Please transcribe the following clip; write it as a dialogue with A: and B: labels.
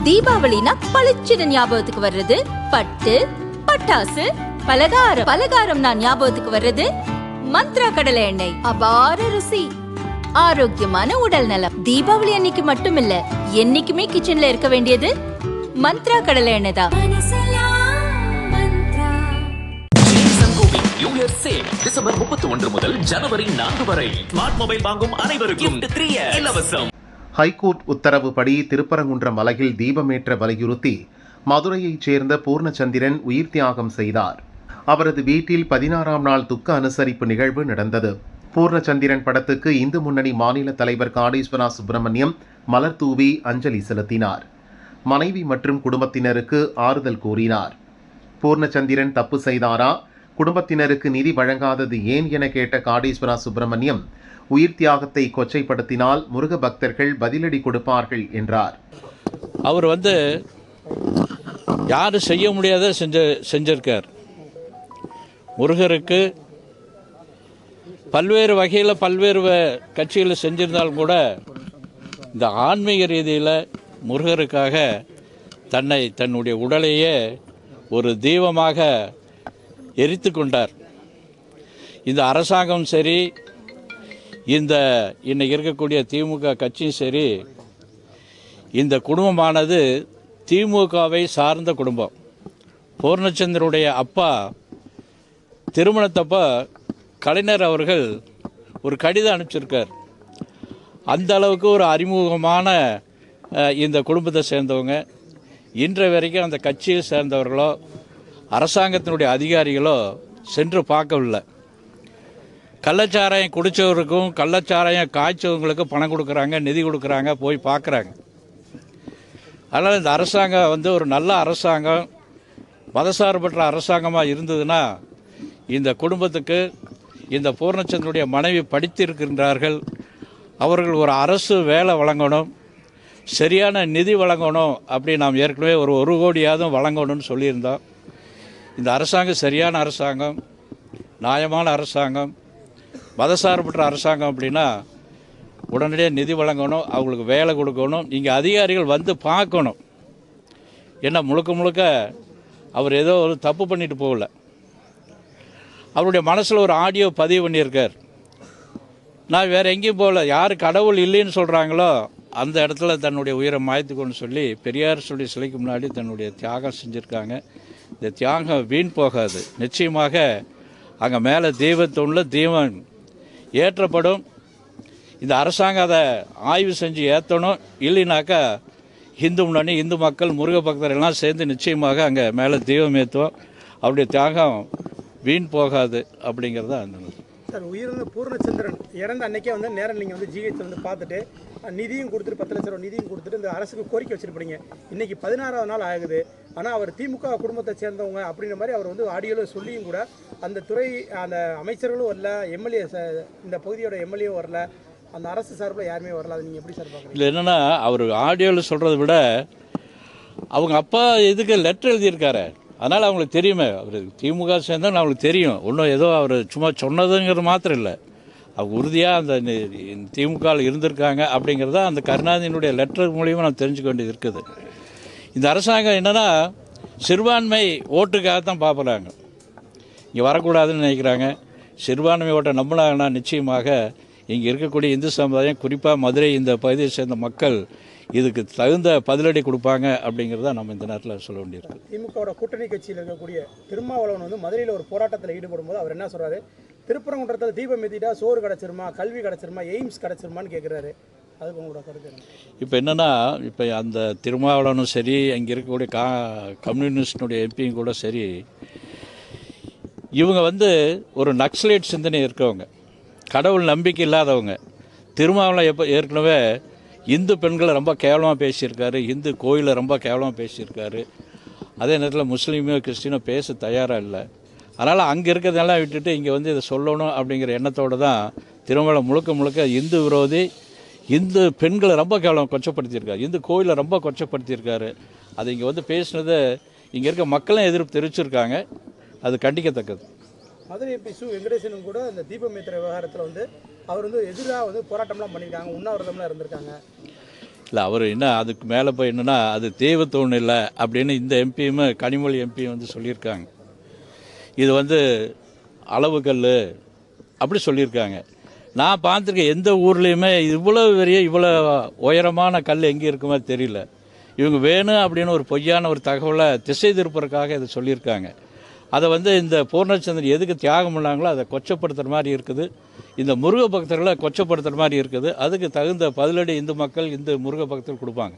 A: தீபாவளினா பளிச்சுன்னு ஞாபகத்துக்கு வர்றது பட்டு, பட்டாசு, பலகாரம். பலகாரம்னா ஞாபகத்துக்கு வர்றது மந்த்ரா கடலை எண்ணெய். அபார ருசி, ஆரோக்கியமான உடல் நலம். தீபாவளி அன்னைக்கு மட்டும் இல்ல, என்னைக்குமே கிச்சன்ல இருக்க வேண்டியது மந்த்ரா கடலை எண்ணெய் தான்.
B: டிசம்பர் 31 முதல் ஜனவரி 4 வரை ஸ்மார்ட் மொபைல் வாங்கும் அனைவருக்கும் இலவசம்.
C: ஹைகோர்ட் உத்தரவுப்படி திருப்பரங்குன்றம் மலையில் தீபமேற்ற வலியுறுத்தி மதுரையைச் சேர்ந்த பூர்ணச்சந்திரன் உயிர் தியாகம் செய்தார். அவரது வீட்டில் 16ஆம் நாள் துக்க அனுசரிப்பு நிகழ்வு நடந்தது. பூர்ணச்சந்திரன் படத்துக்கு இந்து முன்னணி மாநில தலைவர் காடீஸ்வரா சுப்பிரமணியம் மலர் தூவி அஞ்சலி செலுத்தினார். மனைவி மற்றும் குடும்பத்தினருக்கு ஆறுதல் கூறினார். பூர்ணச்சந்திரன் தப்பு செய்தாரா, குடும்பத்தினருக்கு நிதி வழங்காதது ஏன் என கேட்ட காடீஸ்வரா சுப்பிரமணியம், உயிர் தியாகத்தை கொச்சைப்படுத்தினால் முருக பக்தர்கள் பதிலடி கொடுப்பார்கள் என்றார்.
D: அவர் யாரும் செய்ய முடியாத செஞ்சிருக்கார். முருகருக்கு பல்வேறு வகையில் பல்வேறு கட்சிகளில் செஞ்சிருந்தாலும் கூட இந்த ஆன்மீக ரீதியில் முருகருக்காக தன்னுடைய உடலையே ஒரு தெய்வமாக எரித்து கொண்டார். இந்த அரசாங்கம் சரி, இன்னைக்கு இருக்கக்கூடிய திமுக கட்சியும் சரி, இந்த குடும்பமானது திமுகவை சார்ந்த குடும்பம். பூர்ணச்சந்திரனுடைய அப்பா திருமணத்தப்ப கலைஞர் அவர்கள் ஒரு கடிதம் அனுப்பிச்சிருக்கார். அந்த அளவுக்கு ஒரு அறிமுகமான இந்த குடும்பத்தை சேர்ந்தவங்க இன்றைய வரைக்கும் அந்த கட்சியை சேர்ந்தவர்களோ அரசாங்கத்தினுடைய அதிகாரிகளோ சென்று பார்க்கவில்லை. கள்ளச்சாராயம் குடித்தவருக்கும் கள்ளச்சாராயம் காய்ச்சவங்களுக்கும் பணம் கொடுக்குறாங்க, நிதி கொடுக்குறாங்க, போய் பார்க்குறாங்க. அதனால் இந்த அரசாங்கம் ஒரு நல்ல அரசாங்கம், மதசார்பற்ற அரசாங்கமாக இருந்ததுன்னா இந்த குடும்பத்துக்கு இந்த பூர்ணச்சந்திரனுடைய மனைவி படித்திருக்கின்றார்கள், அவர்கள் ஒரு அரசு வேலை வழங்கணும், சரியான நிதி வழங்கணும். அப்படி நாம் ஏற்கனவே ஒரு கோடியாவது வழங்கணும்னு சொல்லியிருந்தோம். இந்த அரசாங்கம் சரியான அரசாங்கம், நியாயமான அரசாங்கம், மதசார்பற்ற அரசாங்கம். அப்படின்னா உடனடியாக நிதி வழங்கணும், அவங்களுக்கு வேலை கொடுக்கணும், இங்கே அதிகாரிகள் வந்து பார்க்கணும். ஏன்னா முழுக்க அவர் ஏதோ ஒரு தப்பு பண்ணிட்டு போகல. அவருடைய மனசில் ஒரு ஆடியோ பதிவு பண்ணியிருக்கார். நான் வேறு எங்கேயும் போகல, யார் கடவுள் இல்லைன்னு சொல்கிறாங்களோ அந்த இடத்துல தன்னுடைய உயிரை மாய்த்துக்கொண்டு சொல்லி பெரியார் சொல்லி சிலைக்கு முன்னாடி தன்னுடைய தியாகம் செஞ்சுருக்காங்க. இந்த தியாகம் வீண் போகாது. நிச்சயமாக அங்கே மேலே தெய்வம் ஏற்றப்படும். இந்த அரசாங்கம் அதை ஆய்வு செஞ்சு ஏற்றணும். இல்லைனாக்கா இந்து முன்னணி, இந்து மக்கள், முருக பக்தர் எல்லாம் சேர்ந்து நிச்சயமாக அங்கே மேலே தெய்வம் ஏற்றுவோம். அவருடைய தியாகம் வீண் போகாது அப்படிங்கிறத அந்த
E: சார். உயிரிழந்த பூர்ணச்சந்திரன் இறந்த அன்னைக்கே நேரம் நீங்கள் ஜிஹெச் பார்த்துட்டு நிதியும் கொடுத்துட்டு 10 லட்ச ரூபா நிதியும் கொடுத்துட்டு இந்த அரசுக்கு கோரிக்கை வச்சிருப்பீங்க. இன்றைக்கி 16ஆவது நாள் ஆகுது. ஆனால் அவர் திமுக குடும்பத்தை சேர்ந்தவங்க அப்படின்ற மாதிரி அவர் ஆடியோவில் சொல்லியும் கூட அந்த துறை அந்த அமைச்சர்களும் வரல, எம்எல்ஏ இந்த பகுதியோட எம்எல்ஏவும் வரல, அந்த அரசு சார்பில் யாருமே வரல. அது நீங்கள் எப்படி சார் பார்க்குறீங்க?
D: இல்லை, என்னென்னா அவர் ஆடியோவில் சொல்கிறத விட அவங்க அப்பா இதுக்கு லெட்டர் எழுதியிருக்காரு. அதனால் அவங்களுக்கு தெரியுமே, அவர் திமுக சேர்ந்தால் அவங்களுக்கு தெரியும். ஒன்றும் ஏதோ அவர் சும்மா சொன்னதுங்கிறது மாத்திரம் இல்லை, அவங்க உறுதியாக அந்த திமுகவில் இருந்திருக்காங்க அப்படிங்கிறத அந்த கருணாநிதியினுடைய லெட்டர் மூலியமாக நம்ம தெரிஞ்சுக்க வேண்டியது இருக்குது. இந்த அரசாங்கம் என்னென்னா சிறுபான்மை ஓட்டுக்காகத்தான் பார்க்குறாங்க, இங்கே வரக்கூடாதுன்னு நினைக்கிறாங்க. சிறுபான்மை ஓட்டை நம்பினாங்கன்னா நிச்சயமாக இங்கே இருக்கக்கூடிய இந்து சமுதாயம், குறிப்பாக மதுரை இந்த பகுதியை சேர்ந்த மக்கள் இதுக்கு தகுந்த பதிலடி கொடுப்பாங்க அப்படிங்கிறத நம்ம இந்த நேரத்தில் சொல்ல வேண்டியிருக்கு.
E: திமுகவோட கூட்டணி கட்சியில் இருக்கக்கூடிய திருமாவளவன் மதுரையில் ஒரு போராட்டத்தில் ஈடுபடும் போது அவர் என்ன சொல்கிறாரு, திருப்பரங்குன்றத்தில் தீபம் ஏற்றிட்டா சோறு கிடச்சிருமா, கல்வி கிடச்சிருமா, எய்ம்ஸ் கிடச்சிருமான்னு கேட்குறாரு. அதுக்கு உங்களோட கருத்து?
D: இப்போ என்னென்னா, இப்போ அந்த திருமாவளவனும் சரி, அங்கே இருக்கக்கூடிய கம்யூனிஸ்டினுடைய எம்பியும் கூட சரி, இவங்க ஒரு நக்சலைட் சிந்தனை இருக்கவங்க, கடவுள் நம்பிக்கை இல்லாதவங்க. திருமாவளவன் ஏற்கனவே இந்து பெண்களை ரொம்ப கேவலமாக பேசியிருக்காரு, இந்து கோயிலை ரொம்ப கேவலமாக பேசியிருக்காரு. அதே நேரத்தில் முஸ்லீமோ கிறிஸ்டினோ பேச தயாராக இல்லை. அதனால் அங்கே இருக்கிறதெல்லாம் விட்டுட்டு இங்கே இதை சொல்லணும் அப்படிங்கிற எண்ணத்தோடு தான் திருமணம் முழுக்க இந்து விரோதி, இந்து பெண்களை ரொம்ப கேவலம் கொச்சப்படுத்தியிருக்காரு, இந்து கோயிலை ரொம்ப கொச்சப்படுத்தியிருக்காரு. அது இங்கே பேசினதை இங்கே இருக்க மக்களும் எதிர்ப்பு தெரிவிச்சிருக்காங்க. அது கண்டிக்கத்தக்கது.
E: மதுரை எம்பி சு வெங்கடேசனும் கூட இந்த தீபமேத்திர விவகாரத்தில் அவர் எதிராக போராட்டம்லாம் பண்ணியிருக்காங்க, உண்ணாவிரதம்லாம் இருந்திருக்காங்க.
D: இல்லை அவர் என்ன அதுக்கு மேலே போய் என்னென்னா அது தெய்வத்தோணு இல்லை அப்படின்னு இந்த எம்பியும் கனிமொழி எம்பியும் வந்து சொல்லியிருக்காங்க. இது வந்து அளவுகல் அப்படி சொல்லியிருக்காங்க. நான் பார்த்துருக்கேன் எந்த ஊர்லேயுமே இவ்வளோ பெரிய இவ்வளோ உயரமான கல் எங்கே இருக்குமே தெரியல. இவங்க வேணும் அப்படின்னு ஒரு பொய்யான ஒரு தகவலை திசை திருப்பறதுக்காக இதை சொல்லியிருக்காங்க. அதை வந்து இந்த பூர்ணச்சந்திரன் எதுக்கு தியாகம் பண்ணாங்களோ அதை கொச்சப்படுத்துகிற மாதிரி இருக்குது. இந்த முருக பக்தர்களை கொச்சப்படுத்துகிற மாதிரி இருக்குது. அதுக்கு தகுந்த பதிலடி இந்து மக்கள் இந்த முருக பக்தர்கள் கொடுப்பாங்க.